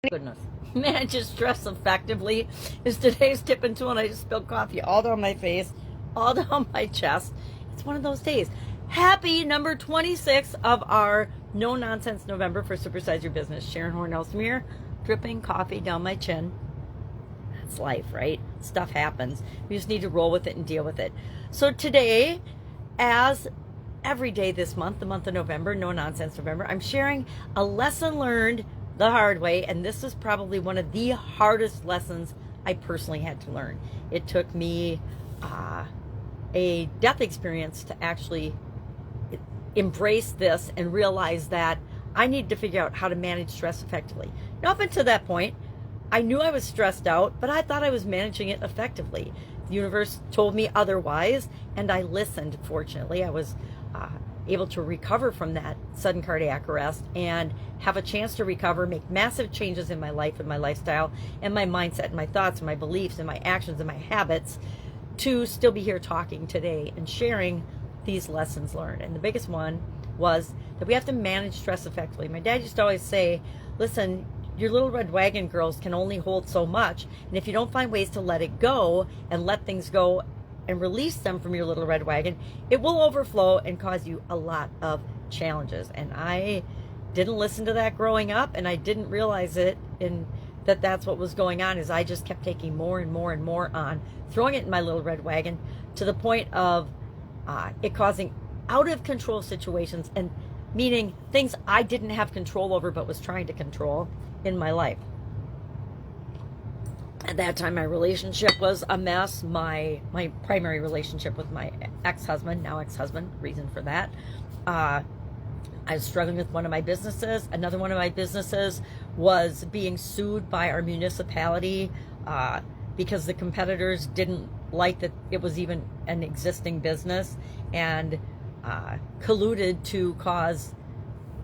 Goodness. Manage stress effectively is today's tip and tool, and I just spilled coffee all down my face, all down my chest. It's one of those days. Happy number 26 of our No Nonsense November for Supersize Your Business. Sharon Horne-Ellstrom here, dripping coffee down my chin. That's life, right? Stuff happens. We just need to roll with it and deal with it. So today, as every day this month, the month of November, No Nonsense November, I'm sharing a lesson learned the hard way, and this is probably one of the hardest lessons I personally had to learn. It took me a death experience to actually embrace this and realize that I need to figure out how to manage stress effectively. Now, up until that point, I knew I was stressed out, but I thought I was managing it effectively. The universe told me otherwise, and I listened. Fortunately, I was able to recover from that sudden cardiac arrest and have a chance to recover, make massive changes in my life and my lifestyle and my mindset and my thoughts and my beliefs and my actions and my habits to still be here talking today and sharing these lessons learned. And the biggest one was that we have to manage stress effectively. My dad used to always say, listen, your little red wagon girls can only hold so much, and if you don't find ways to let it go and let things go and release them from your little red wagon, it will overflow and cause you a lot of challenges. And I didn't listen to that growing up, and I didn't realize it in that that's what was going on, is I just kept taking more and more and more on, throwing it in my little red wagon to the point of it causing out of control situations, and meaning things I didn't have control over but was trying to control in my life. At that time, my relationship was a mess. My primary relationship with my ex-husband, now ex-husband, reason for that. I was struggling with one of my businesses. Another one of my businesses was being sued by our municipality because the competitors didn't like that it was even an existing business and colluded to cause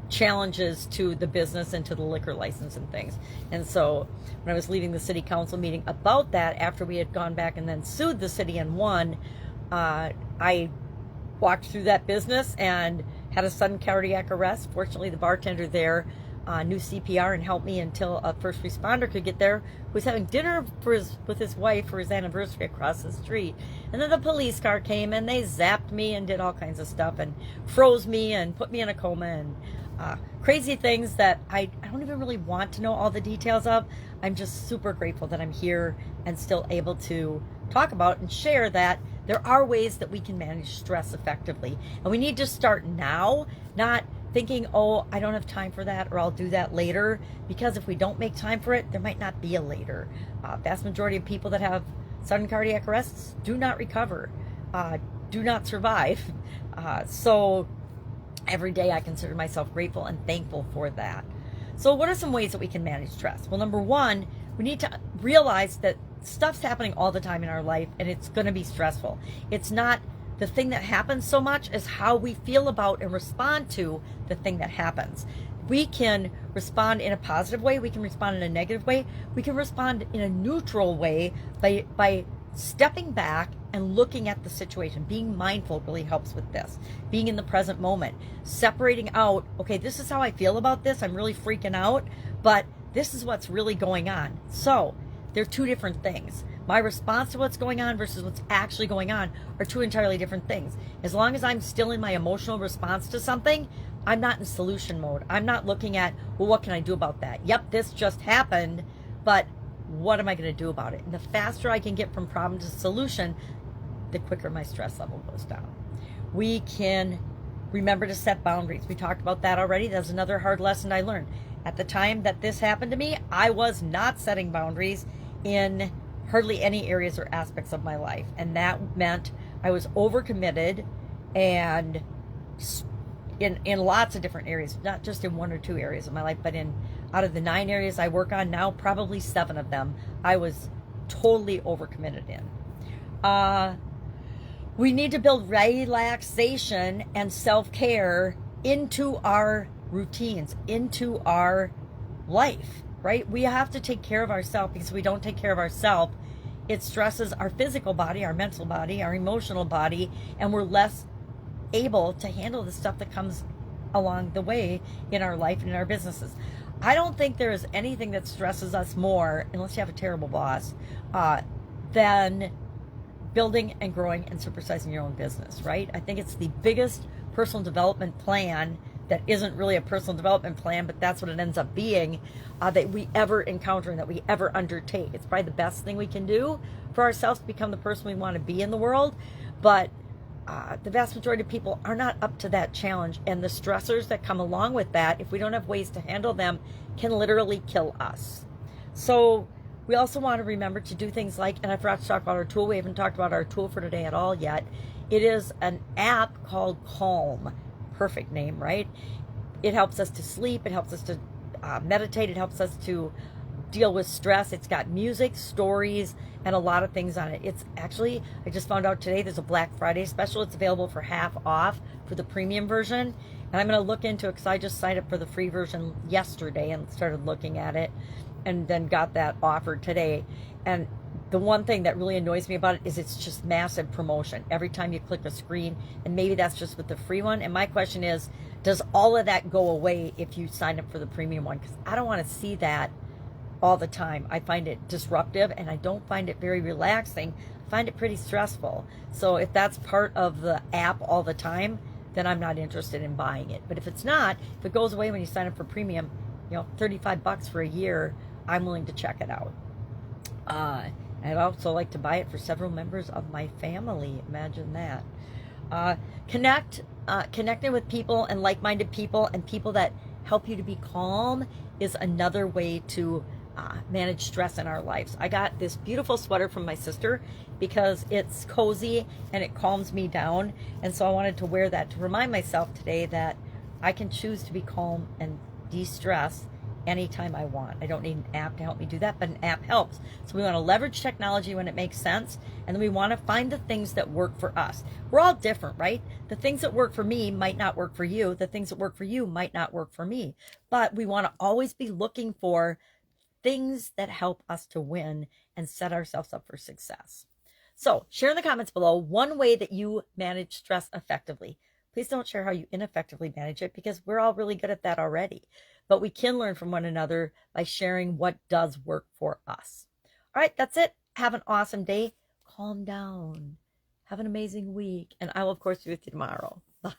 challenges to the business and to the liquor license and things. And so when I was leaving the city council meeting about that, after we had gone back and then sued the city and won, I walked through that business and had a sudden cardiac arrest. Fortunately, the bartender there knew CPR and helped me until a first responder could get there, who was having dinner with his wife for his anniversary across the street. And then the police car came and they zapped me and did all kinds of stuff and froze me and put me in a coma and crazy things that I don't even really want to know all the details of. I'm just super grateful that I'm here and still able to talk about and share that there are ways that we can manage stress effectively. And we need to start now, not thinking, oh, I don't have time for that, or I'll do that later, because if we don't make time for it, there might not be a later. Vast majority of people that have sudden cardiac arrests do not recover, do not survive. So every day I consider myself grateful and thankful for that. So what are some ways that we can manage stress? Well, number one, we need to realize that stuff's happening all the time in our life, and it's going to be stressful. It's not the thing that happens so much as how we feel about and respond to the thing that happens. We can respond in a positive way. We can respond in a negative way. We can respond in a neutral way by stepping back and looking at the situation. Being mindful really helps with this. Being in the present moment. Separating out, okay, this is how I feel about this. I'm really freaking out, but this is what's really going on. So they're two different things. My response to what's going on versus what's actually going on are two entirely different things. As long as I'm still in my emotional response to something, I'm not in solution mode. I'm not looking at, well, what can I do about that? Yep, this just happened, but what am I going to do about it? And the faster I can get from problem to solution, the quicker my stress level goes down. We can remember to set boundaries. We talked about that already. That's another hard lesson I learned. At the time that this happened to me, I was not setting boundaries in hardly any areas or aspects of my life. And that meant I was overcommitted and in lots of different areas, not just in one or two areas of my life, but out of the 9 areas I work on now, probably 7 of them, I was totally overcommitted in. We need to build relaxation and self-care into our routines, into our life, right? We have to take care of ourselves, because if we don't take care of ourselves, it stresses our physical body, our mental body, our emotional body, and we're less able to handle the stuff that comes along the way in our life and in our businesses. I don't think there is anything that stresses us more, unless you have a terrible boss, uh, than building and growing and supersizing your own business, right? I think it's the biggest personal development plan that isn't really a personal development plan, but that's what it ends up being, that we ever encounter and that we ever undertake. It's probably the best thing we can do for ourselves to become the person we want to be in the world. But the vast majority of people are not up to that challenge. And the stressors that come along with that, if we don't have ways to handle them, can literally kill us. So we also want to remember to do things like, and I forgot to talk about our tool. We haven't talked about our tool for today at all yet. It is an app called Calm. Perfect name, right? It helps us to sleep. It helps us to meditate. It helps us to deal with stress. It's got music, stories, and a lot of things on it. It's actually, I just found out today, there's a Black Friday special. It's available for half off for the premium version. And I'm going to look into it because I just signed up for the free version yesterday and started looking at it and then got that offer today. And the one thing that really annoys me about it is it's just massive promotion every time you click a screen. And maybe that's just with the free one. And my question is, does all of that go away if you sign up for the premium one? Because I don't want to see that all the time. I find it disruptive and I don't find it very relaxing. I find it pretty stressful. So if that's part of the app all the time, then I'm not interested in buying it. But if it's not, if it goes away when you sign up for premium, you know, $35 for a year, I'm willing to check it out. I'd also like to buy it for several members of my family. Imagine that. Connecting with people and like-minded people and people that help you to be calm is another way to manage stress in our lives. I got this beautiful sweater from my sister because it's cozy and it calms me down. And so I wanted to wear that to remind myself today that I can choose to be calm and de-stress anytime I want. I don't need an app to help me do that, but an app helps. So we want to leverage technology when it makes sense, and then we want to find the things that work for us. We're all different, right? The things that work for me might not work for you. The things that work for you might not work for me. But we want to always be looking for things that help us to win and set ourselves up for success. So share in the comments below one way that you manage stress effectively. Please don't share how you ineffectively manage it because we're all really good at that already. But we can learn from one another by sharing what does work for us. All right, that's it. Have an awesome day. Calm down. Have an amazing week. And I will, of course, be with you tomorrow. Bye.